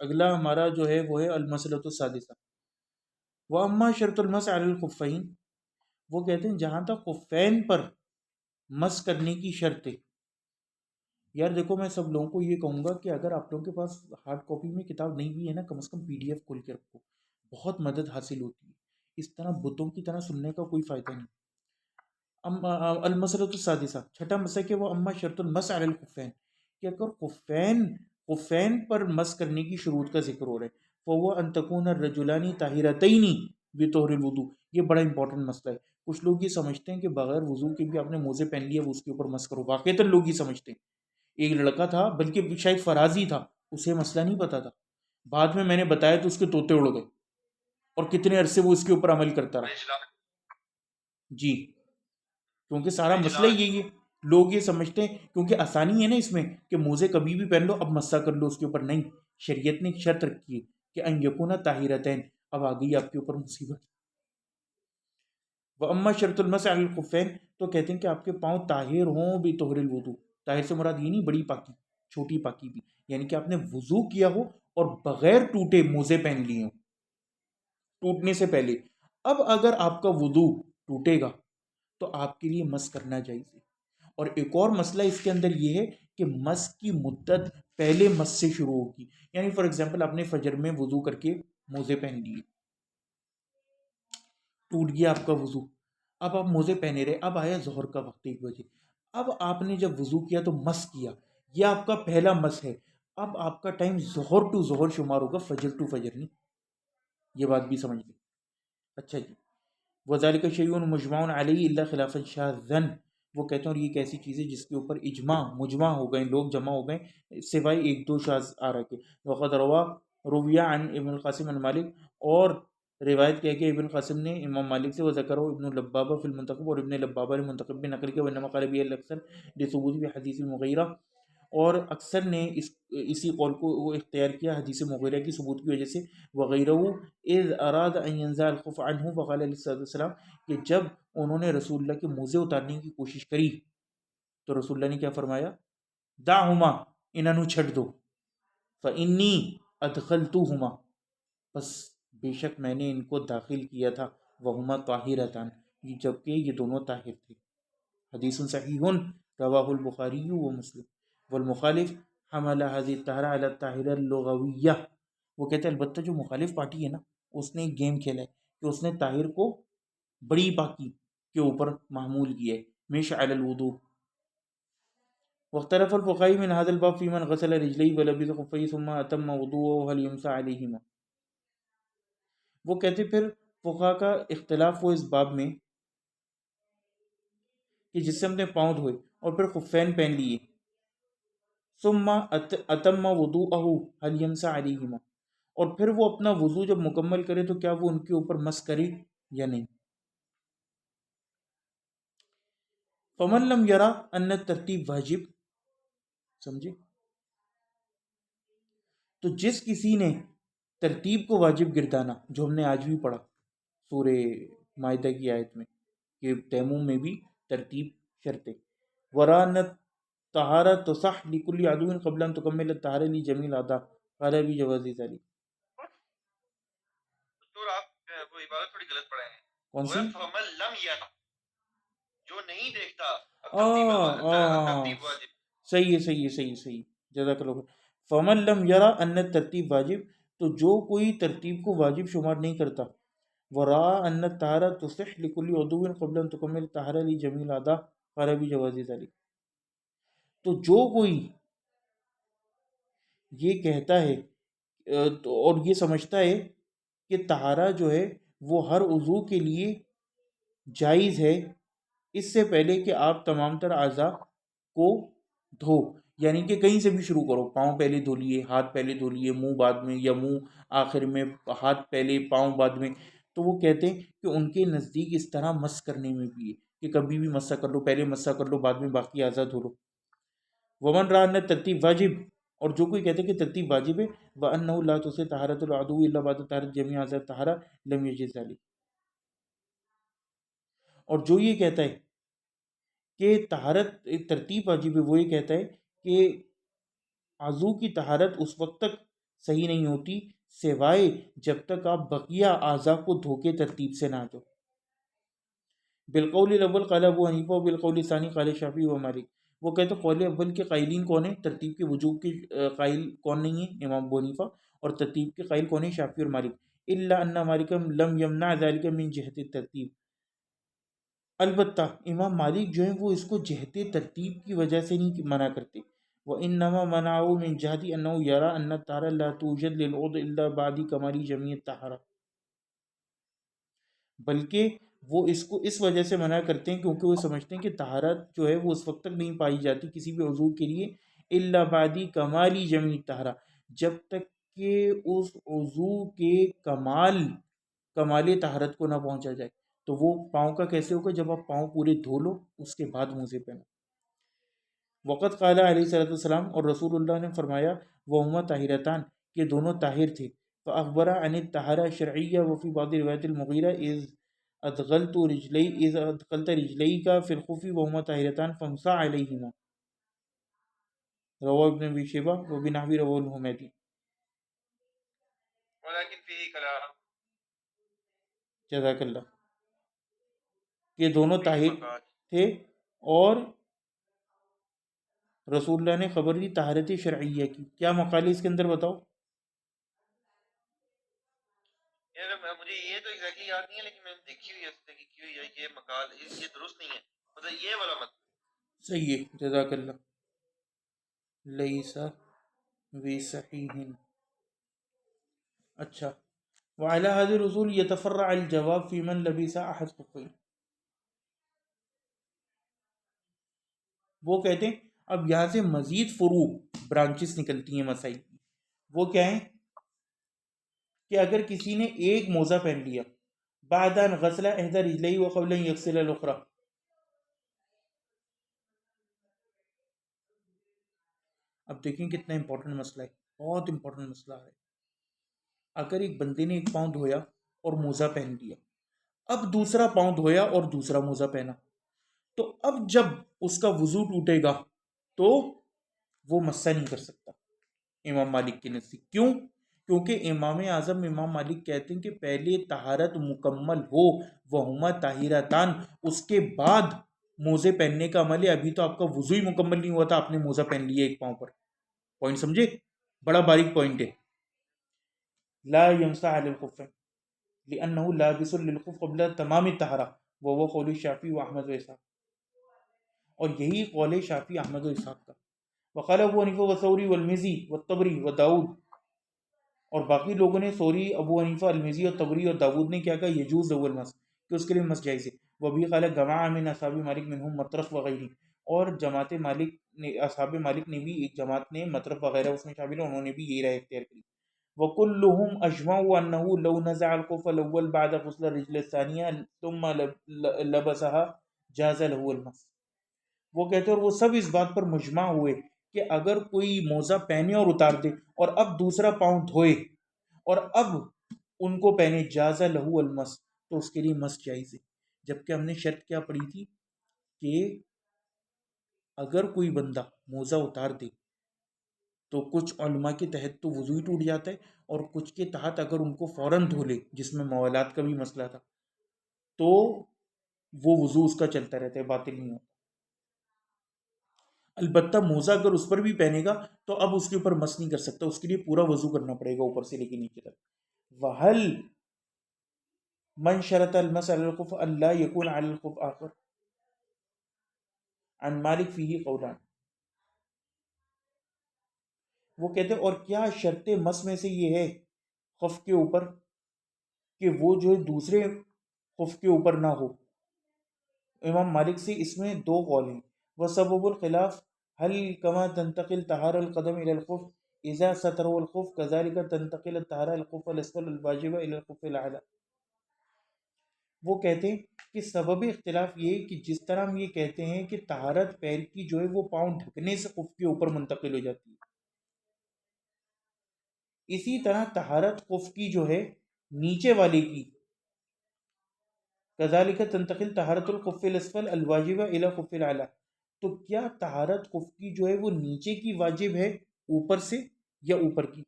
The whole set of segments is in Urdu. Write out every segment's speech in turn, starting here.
اگلا ہمارا جو ہے وہ ہے المسلۃ السادسہ، واما شرط المس علی الخفین، وہ کہتے ہیں جہاں تک خفین پر مس کرنے کی شرط ہے، یار دیکھو میں سب لوگوں کو یہ کہوں گا کہ اگر آپ لوگوں کے پاس ہارڈ کاپی میں کتاب نہیں بھی ہے نا، کم از کم پی ڈی ایف کھول کے رکھو، بہت مدد حاصل ہوتی ہے، اس طرح بتوں کی طرح سننے کا کوئی فائدہ نہیں۔ المسلۃ السادسہ، چھٹا مسئلہ کہ وہ اما شرط المس علی الخفین، کہ اگر خفین پر مس کرنے کی شروط کا ذکر ہو رہا ہے، فهو ان تکون الرجلان طاہرتین بطہر الوضو، یہ بڑا امپورٹنٹ مسئلہ ہے۔ کچھ لوگ یہ سمجھتے ہیں کہ بغیر وضو کے بھی آپ نے موزے پہن لیا وہ اس کے اوپر مس کرو، واقعتاً لوگ یہ سمجھتے ہیں۔ ایک لڑکا تھا، بلکہ شاید فرازی تھا، اسے مسئلہ نہیں پتا تھا، بعد میں نے بتایا تو اس کے طوطے اڑ گئے، اور کتنے عرصے وہ اس کے اوپر عمل کرتا رہا۔ جی، کیونکہ سارا مسئلہ یہی ہے، لوگ یہ سمجھتے ہیں کیونکہ آسانی ہے نا اس میں کہ موزے کبھی بھی پہن لو، اب مسا کر لو اس کے اوپر، نہیں، شریعت نے ایک شرط رکھی ہے کہ ان یکونا طاہرتین، اب آ گئی آپ کے اوپر مصیبت۔ واما شرط المس علی الخفین، تو کہتے ہیں کہ آپ کے پاؤں طاہر ہوں بطہر الوضو، طاہر سے مراد یہ نہیں بڑی پاکی، چھوٹی پاکی بھی، یعنی کہ آپ نے وضو کیا ہو اور بغیر ٹوٹے موزے پہن لیے ہوں ٹوٹنے سے پہلے۔ اب اگر آپ کا وضو ٹوٹے گا تو آپ کے لیے مس کرنا جائز ہے۔ اور ایک اور مسئلہ اس کے اندر یہ ہے کہ مس کی مدت پہلے مس سے شروع ہوگی، یعنی فار ایگزامپل آپ نے فجر میں وضو کر کے موزے پہن لیے، ٹوٹ گیا آپ کا وضو، اب آپ موزے پہنے رہے، اب آیا ظہر کا وقت 1 بجے، اب آپ نے جب وضو کیا تو مس کیا، یہ آپ کا پہلا مس ہے، اب آپ کا ٹائم ظہر ٹو ظہر شمار ہوگا، فجر ٹو فجر نہیں، یہ بات بھی سمجھ لیں۔ اچھا جی، وذالک شیء مجمع علیہ الا خلافا شاذا، وہ کہتے ہیں اور یہ ایک ایسی چیز ہے جس کے اوپر مجمع ہو گئے، لوگ جمع ہو گئے سوائے ایک دو شاذ آ رہے کے۔ وقد رویہ عن ابن القاسم عن مالک، اور روایت کیا کہ ابن قاسم نے امام مالک سے، وذکرہ ابن لبابہ فی المنتخب، اور ابن لبابہ نے منتخب میں نقل کیا، وانما قال به الاکثر لثبوت بحدیث المغیرہ، اور اکثر نے اسی قول کو وہ اختیار کیا حدیث مغیرہ کی ثبوت کی وجہ سے۔ وغیرہ اذ اراد ان ينزع الخف عنه فقال علیہ السلام، کہ جب انہوں نے رسول اللہ کے موزے اتارنے کی کوشش کری تو رسول اللہ نے کیا فرمایا، دعہما، انہوں چھٹ دو، فانی ادخلتہما، بس بے شک میں نے ان کو داخل کیا تھا، وہما طاہرتان، جبکہ یہ دونوں طاہر تھے۔ حدیث صحیح رواہ البخاری و مسلم، والمخالف حمل هذه الطہرہ علی الطاہرہ اللغویہ، وہ کہتے ہیں البتہ جو مخالف پارٹی ہے نا، اس نے ایک گیم کھیلا ہے کہ اس نے طاہر کو بڑی پاکی کے اوپر محمول کیا ہے، مش علی الوضوء۔ واختلف الفقہاء من هذا الباب في من غسل رجليه ولبس خفيه ثم اتم وضوءه هل يمسح عليهما، وہ کہتے پھر فقہاء کا اختلاف ہو اس باب میں کہ جس سے ہم نے پاؤں دھوئے اور پھر خفین پہن لیے، ثم اتم وضوءه هل يمسح عليهما، اور پھر وہ اپنا وضو جب مکمل کرے تو کیا وہ ان کے اوپر مس کرے یا نہیں۔ فمن لم یرا ان ترتیب واجب، سمجھے، تو جس کسی نے ترتیب کو واجب گردانا، جو ہم نے آج بھی پڑھا سورہ مائدہ کی آیت میں کہ تیمم میں بھی ترتیب شرط ہے، ورانت طہارت تصح لکل عدو قبل ان تکمل الطہارہ لجمیع الاعضاء قال بھی جواز ذلك۔ تو آپ وہ عبارت تھوڑی غلط پڑھے ہیں، کون سی؟ فمن لم یرا، جو نہیں دیکھتا ترتیب واجب، صحیح ہے صحیح ہے صحیح صحیح، جزاک اللہ خیر۔ فمن لم یرا ان ترتیب واجب، تو جو کوئی ترتیب کو واجب شمار نہیں کرتا، ورا ان الطہارہ تصح لکل عضو قبل ان تکمل الطہارہ لجمیع الاعضاء قال بھی جواز ذلك، تو جو کوئی یہ کہتا ہے اور یہ سمجھتا ہے کہ طہارہ جو ہے وہ ہر عضو کے لیے جائز ہے اس سے پہلے کہ آپ تمام تر اعضاء کو دھو، یعنی کہ کہیں سے بھی شروع کرو، پاؤں پہلے دھو لیے، ہاتھ پہلے دھو لیے، منہ بعد میں، یا منہ آخر میں، ہاتھ پہلے پاؤں بعد میں، تو وہ کہتے ہیں کہ ان کے نزدیک اس طرح مس کرنے میں بھی ہے کہ کبھی بھی مسح کر لو، پہلے مسح کر لو بعد میں باقی اعضاء دھو لو۔ ومن رأى ان ترتیب واجب، اور جو کوئی کہتے ہیں کہ ترتیب واجب ہے، وانه لا تصح طہارۃ العضو الا بعد طہارت جمیع اعضاء الطہارہ لم یجز ذلك، اور جو یہ کہتا ہے کہ طہارت ترتیب واجب ہے، وہ یہ کہتا ہے کہ عضو کی طہارت اس وقت تک صحیح نہیں ہوتی سوائے جب تک آپ بقیہ اعضاء کو دھوکے ترتیب سے نہ دو. بالقول الاول قال ابو حنیفہ و بالقول الثانی قال شافعی و مالک. وہ کہتے ہیں قول اول کے قائلین کون ہیں؟ ترتیب کے وجوب کے قائل کون نہیں ہیں؟ امام ابو حنیفہ. اور ترتیب کے قائل کون ہیں؟ شافعی اور مالک. الا ان مالک لم يمنع ذلك من جہت الترتیب. البتہ امام مالک جو ہیں وہ اس کو جہت ترتیب کی وجہ سے نہیں منع کرتے. وانما منعه من جہت انه يرى ان الطهارة لا توجد للعضو الا بعد كمال جميع الطهارة. بلکہ وہ اس کو اس وجہ سے منع کرتے ہیں کیونکہ وہ سمجھتے ہیں کہ طہارت جو ہے وہ اس وقت تک نہیں پائی جاتی کسی بھی عضو کے لیے الا بعد کمالی جمع طہارہ، جب تک کہ اس عضو کے کمال طہارت کو نہ پہنچا جائے. تو وہ پاؤں کا کیسے ہوگا؟ جب آپ پاؤں پورے دھو لو اس کے بعد موزے پہنو. وقت قال علیہ صلاۃ والسلام، اور رسول اللہ نے فرمایا وہما طاہرتان، کہ دونوں طاہر تھے. فاخبر عن الطہارہ شرعیہ وفی بعض روایت المغیرہ اذ ادخلت رجلیک فی الخف وہما طاہرتان فامسح علیہما. رواہ ابن ابی شیبہ وبنحوی رواہ الحمیدی. ولكن فيه كلام. جزاک اللہ. کہ دونوں طاہر تھے اور رسول اللہ نے خبر دی طہارت شرعیہ کی. کیا مقال ہے اس کے اندر بتاؤ؟ مجھے یہ تو ایگزیکٹلی یاد نہیں ہے لیکن میں نے دیکھی ہوئی ہے کہ کیوں یہ مقال یہ درست نہیں ہے، مطلب یہ والا مت صحیح ہے. جزاک اللہ. لیس بصحیح. اچھا. وعلى هذه الرسول يتفرع الجواب في من لبس احد خفين. وہ کہتے ہیں اب یہاں سے مزید فروع برانچز نکلتی ہیں مسائل کی. وہ کیا ہیں کہ اگر کسی نے ایک موزہ پہن لیا بعد ان غسل احدى رجليه وقبل ان يغسل الاخرى. اب دیکھیں کتنا امپورٹنٹ مسئلہ ہے، بہت امپورٹنٹ مسئلہ ہے. اگر ایک بندے نے ایک پاؤں دھویا اور موزہ پہن لیا، اب دوسرا پاؤں دھویا اور دوسرا موزہ پہنا، تو اب جب اس کا وضو ٹوٹے گا تو وہ مسح نہیں کر سکتا امام مالک کے نزدیک. کیوں؟ کیونکہ امام اعظم امام مالک کہتے ہیں کہ پہلے طہارت مکمل ہو وہما طاہرتان، اس کے بعد موزے پہننے کا عمل ہے. ابھی تو آپ کا وضو ہی مکمل نہیں ہوا تھا، آپ نے موزہ پہن لیا ایک پاؤں پر. پوائنٹ سمجھے؟ بڑا باریک پوائنٹ ہے. لا يمسح على الخف لانه لابس للخف قبل تمام الطهارة وهو قول الشافعي واحمد واسحاق. اور یہی قول شافعی احمد و اسحاق کا. وقال ابو حنیفہ والثوری والمزی والطبری وداؤد، اور باقی لوگوں نے ثوری، ابو حنیفہ، المزی اور طبری اور داؤد نے کیا کہا یجوز له المس، کہ اس کے لیے مس جائز ہے. وبی قال جماعہ من اصحاب مالک منهم مطرف وغیرہ، اور جماعت مالک نے، اصحاب مالک نے بھی، ایک جماعت نے مطرف وغیرہ اس میں شامل ہے، انہوں نے بھی یہی رائے اختیار کی. وكلهم اجمعوا انه لو نزع الخف الاول بعد غسل الرجل الثانيه ثم لبسها جاز له المس. وہ کہتے ہیں اور وہ سب اس بات پر مجمع ہوئے کہ اگر کوئی موزہ پہنے اور اتار دے اور اب دوسرا پاؤں دھوئے اور اب ان کو پہنے جاز له المس، تو اس کے لیے مس جائز ہے. جبکہ ہم نے شرط کیا پڑھی تھی کہ اگر کوئی بندہ موزہ اتار دے تو کچھ علماء کے تحت تو وضو ہی ٹوٹ جاتا ہے، اور کچھ کے تحت اگر ان کو فوراً دھو لے، جس میں موالات کا بھی مسئلہ تھا، تو وہ وضو اس کا چلتا رہتا ہے، باطل نہیں ہوتا. البتہ موزہ اگر اس پر بھی پہنے گا تو اب اس کے اوپر مس نہیں کر سکتا، اس کے لیے پورا وضو کرنا پڑے گا اوپر سے لے کے نیچے تک. وَهَلْ مَنْ شَرَطَ الْمَسْحَ عَلَى الْخُفِّ أَلَّا يَكُونَ عَلَى الْخُفِّ آخر عن مالک فیہ قولان. وہ کہتے ہیں اور کیا شرط مس میں سے یہ ہے خف کے اوپر کہ وہ جو دوسرے خف کے اوپر نہ ہو. امام مالک سے اس میں دو قول ہیں. وسبب الخلاف هل كما تنتقل طهارة القدم الى الخف اذا ستره الخف كذلك تنتقل الطهارة الخف الاسفل الواجبة الى الخف الاعلى. وہ کہتے ہیں کہ سبب اختلاف یہ کہ جس طرح ہم یہ کہتے ہیں کہ طہارت پیر کی جو ہے وہ پاؤں ڈھکنے سے خف کے اوپر منتقل ہو جاتی ہے، اسی طرح طہارت خف کی جو ہے نیچے والے کی کذالک تنتقل طہارت الخف الاسفل الواجبہ الی الخف الاعلی. تو کیا طہارت خف کی جو ہے وہ نیچے کی واجب ہے اوپر سے یا اوپر کی؟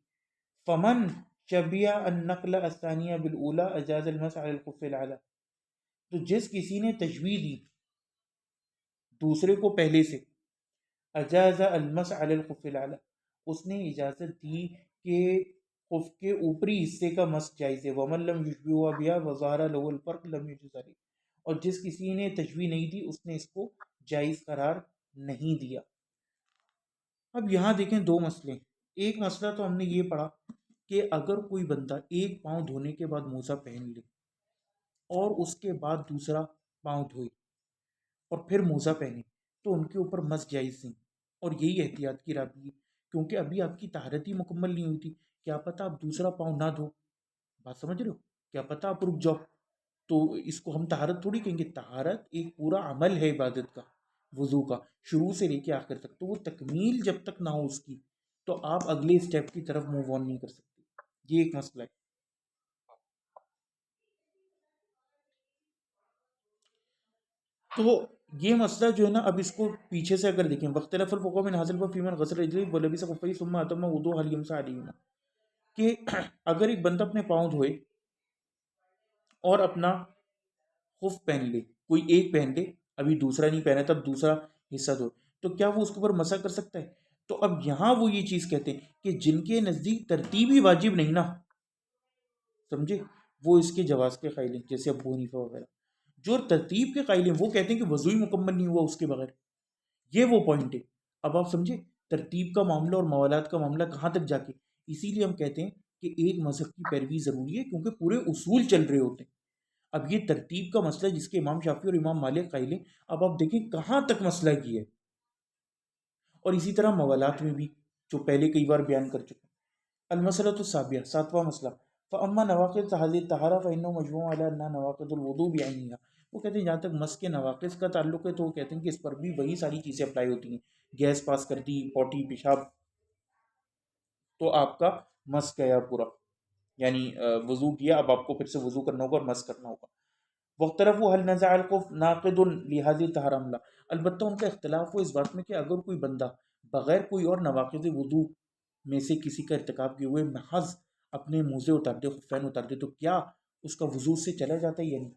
فمن شبیہ النقل الثانیہ بالاولی اجاز المسح علی الخف الاعلی، تو جس کسی نے تشبیہ دی دوسرے کو پہلے سے، اجاز المسح علی الخف الاعلی، اس نے اجازت دی کہ خف کے اوپری حصے کا مسح جائز ہے، ومن لم یشبہ بها وظہر له الفرق لم یجز علیہ، اور جس کسی نے تشبیہ نہیں دی اس نے اس کو جائز قرار نہیں دیا۔ اب یہاں دیکھیں دو مسئلے، ایک مسئلہ تو ہم نے یہ پڑھا کہ اگر کوئی بندہ ایک پاؤں دھونے کے بعد موزہ پہن لے اور اس کے بعد دوسرا پاؤں دھوئے اور پھر موزہ پہنے تو ان کے اوپر مس جائز نہیں، اور یہی احتیاط کی رابطی، کیونکہ ابھی آپ کی طہارت ہی مکمل نہیں ہوئی تھی، کیا پتہ آپ دوسرا پاؤں نہ دھو، بات سمجھ رہے ہو، کیا پتہ آپ رک جاؤ، تو اس کو ہم طہارت تھوڑی کہیں گے، طہارت ایک پورا عمل ہے عبادت کا، وضو کا، شروع سے لے کے آخر تک، تو وہ تکمیل جب تک نہ ہو اس کی تو آپ اگلے اسٹیپ کی طرف موو آن نہیں کر سکتے، یہ ایک مسئلہ ہے۔ تو یہ مسئلہ جو ہے نا، اب اس کو پیچھے سے اگر دیکھیں، وختلف الفقهاء من حاصل فی من غسل رجلیہ ولبس خفیہ ثم اتم وضوء هل یمسح علیہما، کہ اگر ایک بندہ اپنے پاؤں دھوئے اور اپنا خف پہن لے، کوئی ایک پہن لے، ابھی دوسرا نہیں پہنا تب دوسرا حصہ دھو، تو کیا وہ اس کے اوپر مسح کر سکتا ہے؟ تو اب یہاں وہ یہ چیز کہتے ہیں کہ جن کے نزدیک ترتیبی واجب نہیں نا، سمجھے، وہ اس کے جواز کے قائل ہیں، جیسے ابو حنیفہ وغیرہ، جو ترتیب کے قائل ہیں وہ کہتے ہیں کہ وضو ہی مکمل نہیں ہوا اس کے بغیر، یہ وہ پوائنٹ ہے۔ اب آپ سمجھے ترتیب کا معاملہ اور موالات کا معاملہ کہاں تک جا کے، اسی لیے ہم کہتے ہیں کہ ایک مذہب کی پیروی ضروری ہے، کیونکہ پورے اصول چل رہے ہوتے ہیں۔ اب یہ ترتیب کا مسئلہ جس کے امام شافعی اور امام مالک قائل ہیں، اب آپ دیکھیں کہاں تک مسئلہ کی ہے، اور اسی طرح موالات میں بھی جو پہلے کئی بار بیان کر چکے ہیں۔ المسئلۃ السابعہ، ساتواں مسئلہ، فاما نواقض هذه الطہارہ فانه مجموع علی انها نواقض الوضوء بعینها، وہ کہتے ہیں جہاں تک مس کے نواقض کا تعلق ہے تو وہ کہتے ہیں کہ اس پر بھی وہی ساری چیزیں اپلائی ہوتی ہیں، گیس پاس کر دی، پوٹی پیشاب، تو آپ کا مس گیا پورا، یعنی وضو کیا، اب آپ کو پھر سے وضو کرنا ہوگا اور مس کرنا ہوگا۔ وختلف حل نزع الخف ناقض لهذه الطہارہ ام لا، البتہ ان کا اختلاف ہو اس بات میں کہ اگر کوئی بندہ بغیر کوئی اور نواقض وضو میں سے کسی کا ارتکاب کیے ہوئے محض اپنے موزے اتار دے، خفین اتار دے، تو کیا اس کا وضو سے چلا جاتا ہے یا نہیں؟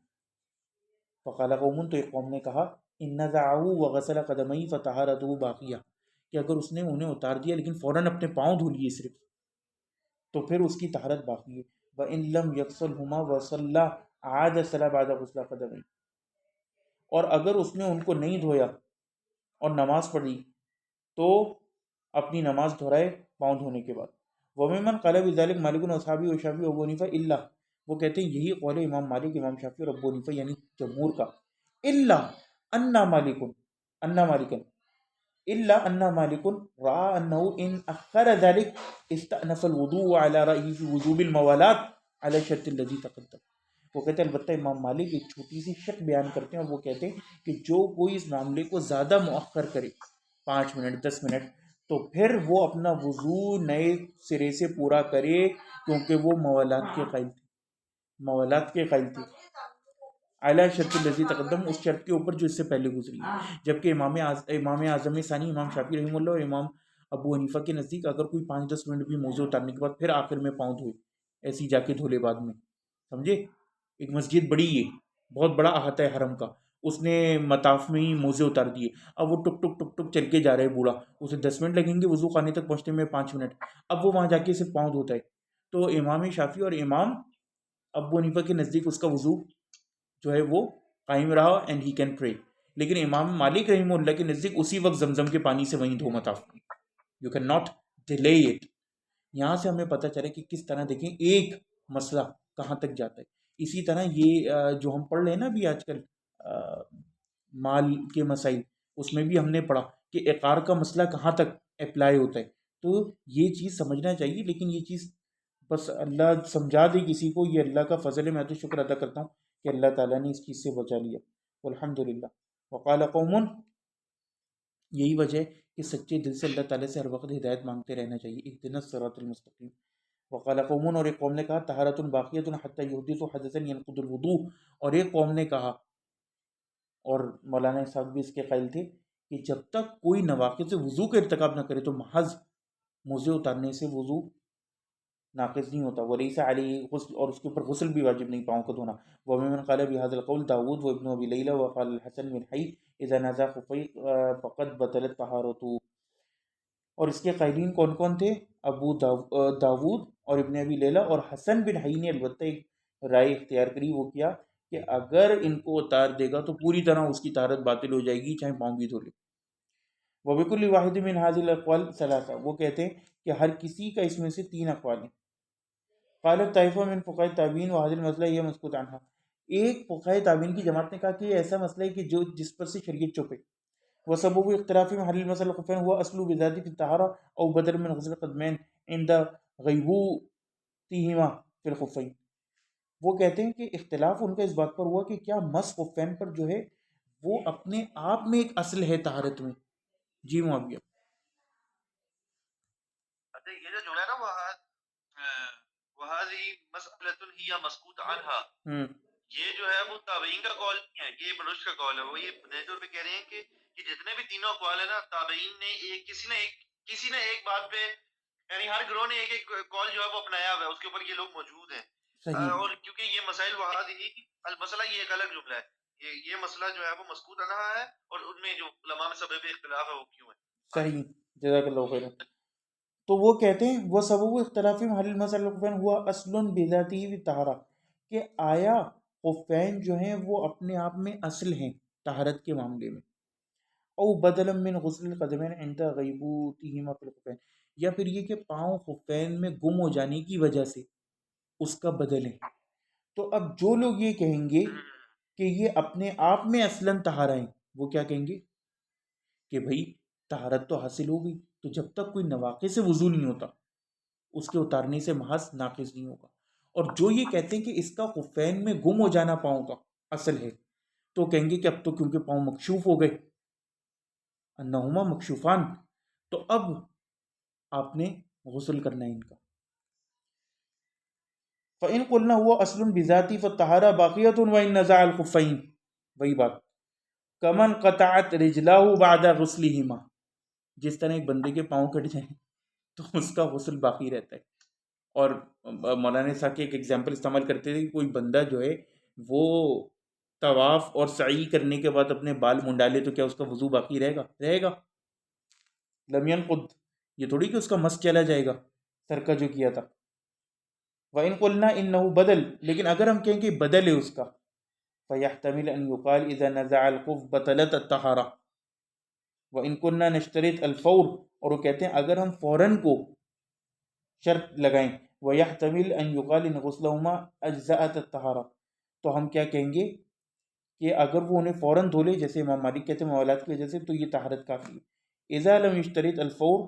فقال قوم، تو ایک قوم نے کہا، ان نزعه وغسل قدميه فطهارته باقیہ، کہ اگر اس نے انہیں اتار دیا لیکن فوراً اپنے پاؤں دھو لیے صرف، تو پھر اس کی طہارت باقی ہے۔ وَإِن لَمْ يَغْسِلْهُمَا وَصَلَّى عَادَ الصَّلَاةَ بَعْدَ غُسْلِ قَدَمَيْهِ، اور اگر اس نے ان کو نہیں دھویا اور نماز پڑھی تو اپنی نماز دہرائے پاؤں دھونے کے بعد۔ وَمِمَّنْ قَالَ بِذَلِكَ مالک وَأَصْحَابُهُ وَالشَّافِعِيُّ وَأَبُو حنیفہ الا، وہ کہتے ہیں یہی قول ہے امام مالک، امام شافعی اور ابو حنیفہ یعنی جمہور کا، الا ان مالک، ان مالکن، الا ان مالک راى انه ان اخر ذلك استأنف الوضوء على رأيه في وجوب الموالات على الشرط الذي تقدم، وہ کہتے ہیں البتہ امام مالک ایک چھوٹی سی شک بیان کرتے ہیں، اور وہ کہتے ہیں کہ جو کوئی اس معاملے کو زیادہ مؤخر کرے، 5 منٹ 10 منٹ، تو پھر وہ اپنا وضو نئے سرے سے پورا کرے، کیونکہ وہ موالات کے قائل تھے، موالات کے قائل تھے، اعلیٰ شرط الذی تقدم، اس شرط کے اوپر جو اس سے پہلے گزری ہے۔ جبکہ امام اعظم ثانی امام شافعی رحمہ اللہ اور امام ابو حنیفہ کے نزدیک اگر کوئی 5-10 منٹ بھی موزے اتارنے کے بعد پھر آخر میں پاؤں دھوئے، ایسی جا کے دھولے بعد میں، سمجھے، ایک مسجد بڑی ہے، بہت بڑا احاطہ ہے حرم کا، اس نے مطاف میں ہی موزے اتار دیے، اب وہ ٹک ٹک ٹک ٹک چل کے جا رہے بوڑھا، اسے 10 منٹ لگیں گے وضو خانے تک پہنچنے میں، 5 منٹ، اب وہ وہاں جا کے صرف پاؤں دھوتا ہے، تو امام شافعی اور امام ابو حنیفہ کے نزدیک اس کا وضو جو ہے وہ قائم رہا اینڈ ہی کین پرے، لیکن امام مالک رحمہ اللہ کے نزدیک اسی وقت زمزم کے پانی سے وہیں دھو مطاف میں، you can not delay it. یہاں سے ہمیں پتہ چلے کہ کس طرح دیکھیں ایک مسئلہ کہاں تک جاتا ہے۔ اسی طرح یہ جو ہم پڑھ رہے ہیں نا ابھی آج کل مال کے مسائل، اس میں بھی ہم نے پڑھا کہ اقار کا مسئلہ کہاں تک اپلائی ہوتا ہے، تو یہ چیز سمجھنا چاہیے، لیکن یہ چیز بس اللہ سمجھا دے کسی کو، یہ اللہ کا فضل ہے، میں تو شکر ادا کرتا ہوں کہ اللہ تعالیٰ نے اس چیز سے بچا لیا، الحمدللہ۔ وقال قوم، یہی وجہ ہے کہ سچے دل سے اللہ تعالیٰ سے ہر وقت ہدایت مانگتے رہنا چاہیے، اهدنا الصراط المستقیم۔ وقال قوم، اور ایک قوم نے کہا، طہارۃ باقیۃ حتی یحدث حدثا ينقض الوضوء، اور ایک قوم نے کہا، اور مولانا صاحب بھی اس کے قائل تھے، کہ جب تک کوئی نواقض وضو کا ارتکاب نہ کرے تو محض موزے اتارنے سے وضو ناقص نہیں ہوتا. ولیس علیہ غسل، اور اس کے اوپر غسل بھی واجب نہیں پاؤں کا دھونا. ومن قال بهذا القول داود وابن ابي ليلى وقال الحسن بن حي اذا نزع خفيه فقد بطلت طهارته. اور اس کے قائلین کون کون تھے؟ داود اور ابن ابی لیلہ اور حسن بن حی نے البتہ ایک رائے اختیار کری، وہ کیا کہ اگر ان کو اتار دے گا تو پوری طرح اس کی طہارت باطل ہو جائے گی، چاہے پاؤں بھی دھو لے. وبکل واحد من هذه الاقوال ثلاثہ، وہ کہتے ہیں کہ ہر کسی کا اس میں سے 3 اقوال ہیں. قالت طائفہ من فقہاء التابعین وهذا المسئلہ یہ مسکوت عنها، ایک فقہاء تابعین کی جماعت نے کہا کہ یہ ایسا مسئلہ ہے کہ جو جس پر سے شریعت چپ ہے. وسبب اختلاف محل المسألة الخفين هو أصل بذاته في الطهارة أو بدل من غسل القدمين عند غیبوبتهما في الخفين. وہ کہتے ہیں کہ اختلاف ان کا اس بات پر ہوا کہ کیا مس خفین پر جو ہے وہ اپنے آپ میں ایک اصل ہے طہارت میں. جی معاویہ. اچھا یہ جو جملہ ہے نا وہذی مسئلۃ ہی مسکوت عنہا، یہ جو ہے وہ تابعین کا قول نہیں ہے، یہ ابن رشد کا قول ہے. وہ یہ بنیادی طور پہ کہہ رہے ہیں کہ جتنے بھی تینوں اقوال ہیں نا، تابعین نے کسی نے ایک بات پہ، یعنی ہر گروہ نے ایک ایک قول جو ہے وہ اپنایا ہوا ہے، اس کے اوپر یہ لوگ موجود ہیں. اور کیونکہ یہ مسائل وہذی المسئلہ یہ ایک الگ جملہ ہے، یہ مسئلہ جو ہے وہ مسکوت عنہا ہے، اور ان میں جو علماء میں سبب اختلاف ہے وہ کیوں ہے. صحیح، جزاک اللہ خیر. تو وہ کہتے ہیں وہ سبب اختلاف محل المسألة الخفین ہوا اصل بذاتہ فی الطہارہ، کہ آیا خفین جو ہیں وہ اپنے آپ میں اصل ہیں طہارت کے معاملے میں. او بدلا من غسل القدمین عند غیبوبتہما فی الخفین، یا پھر یہ کہ پاؤں خفین میں گم ہو جانے کی وجہ سے اس کا بدل ہے. تو اب جو لوگ یہ کہیں گے کہ یہ اپنے آپ میں اصلاً طہارہ ہیں، وہ کیا کہیں گے کہ بھئی طہارت تو حاصل ہو گئی، تو جب تک کوئی نواقص سے وضو نہیں ہوتا اس کے اتارنے سے محض ناقص نہیں ہوگا. اور جو یہ کہتے ہیں کہ اس کا خفین میں گم ہو جانا پاؤں کا اصل ہے، تو کہیں گے کہ اب تو کیونکہ پاؤں مکشوف ہو گئے، انہما مکشوفان، تو اب آپ نے غسل کرنا ہے ان کا. فَإِن قُلْنَا هُوَ أَصْلٌ بِذَاتِهِ فَالطَّهَارَةُ بَاقِيَةٌ وَإِن نَزَعَ الْخُفَّيْنِ، وہی بات کمن قطعت رجلاه بعد غسلهما، جس طرح ایک بندے کے پاؤں کٹ جائیں تو اس کا غسل باقی رہتا ہے. اور مولانا صاحب کے ایک ایگزامپل استعمال کرتے تھے کہ کوئی بندہ جو ہے وہ طواف اور سعی کرنے کے بعد اپنے بال منڈالے تو کیا اس کا وضو باقی رہے گا؟ لم ينقض، یہ تھوڑی کہ اس کا مس چلا جائے گا سر کا جو کیا تھا. وَإِن قُلْنَا إِنَّهُ بدل، لیکن اگر ہم کہیں کہ بدل ہے اس کا، فَيَحْتَمِلْ أَن يُقَالْ إِذَا نَزَعَ الْخُفَّ بَطَلَتْ الطَّهَارَةُ وَإِن كُنَّا نَشْتَرِطُ الْفَوْرَ، اور وہ کہتے ہیں اگر ہم فوراً کو شرط لگائیں، وَيَحْتَمِلْ أَن يُقَالْ إِنْ غُسْلَهُمَا أَجْزَأَتْ الطَّهَارَةُ، تو ہم کیا کہیں گے کہ اگر وہ انہیں فوراً دھو لے، جیسے امام مالک کہتے ہیں موالات کی وجہ سے، تو یہ طہارت کافی ہے. اذا لم یشترط الفور،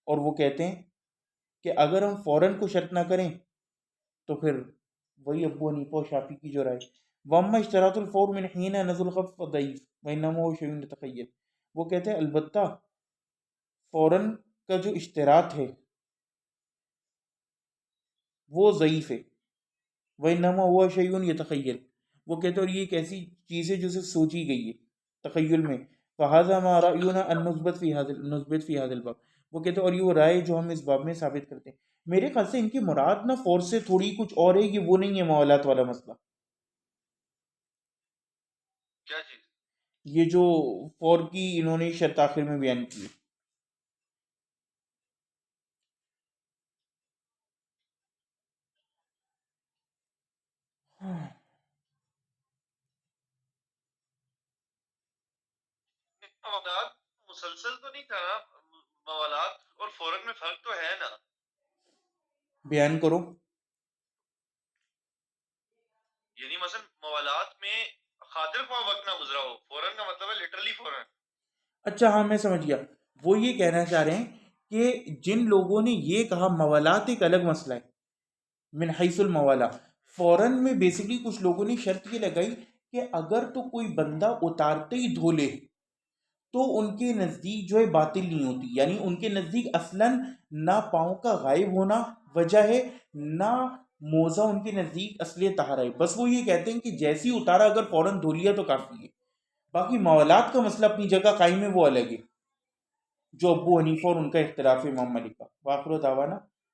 اور وہ کہتے ہیں کہ اگر ہم فوراً کو شرط نہ کریں تو پھر وہی ابو حنیفہ و شافعی کی جو رائے. واما اشتراط الفور من حین نزل الخف فضعیف وانما هو شیء یتخیل، وہ کہتے ہیں البتہ فوراً کا جو اشتراط ہے وہ ضعیف ہے. وانما هو شیء یتخیل، وہ کہتے ہیں اور یہ ایک ایسی چیز ہے جو سے سوچی گئی ہے تخیل میں. فهذا ما رأینا ان نثبت فی هذا الباب، وہ کہتے ہیں اور یہ وہ رائے جو ہم اس باب میں ثابت کرتے ہیں. میرے خیال سے ان کی مراد نہ فور سے تھوڑی کچھ اور ہے، یہ وہ نہیں ہے موالات والا مسئلہ. کیا چیز؟ یہ جو فور کی انہوں نے شرط آخر میں بیان کی. موالات مسلسل تو نہیں تھا نا، موالات اور فوراً میں فرق تو ہے نا. بیان کرو. یعنی مثلا موالات میں خاطر خواہ وقت نہ گزرا ہو، فوراً کا مطلب ہے لٹرلی فوراً. اچھا ہاں میں سمجھ گیا، وہ یہ کہنا چاہ رہے ہیں کہ جن لوگوں نے یہ کہا موالات ایک الگ مسئلہ ہے من حیث الموالا، فوراً میں بیسکلی کچھ لوگوں نے شرط یہ لگائی کہ اگر تو کوئی بندہ اتارتے ہی دھو لے تو ان کے نزدیک جو ہے باطل نہیں ہوتی، یعنی ان کے نزدیک اصلاً نہ پاؤں کا غائب ہونا وجہ ہے، نہ موزہ ان کے نزدیک اصلی طہارہ ہے. بس وہ یہ کہتے ہیں کہ جیسی اتارا اگر فوراً دھو لیا تو کافی ہے. باقی موالات کا مسئلہ اپنی جگہ قائم ہے، وہ الگ ہے جو ابو حنیفہ اور ان کا اختلاف ہے امام مالک کا. وآخر دعوانا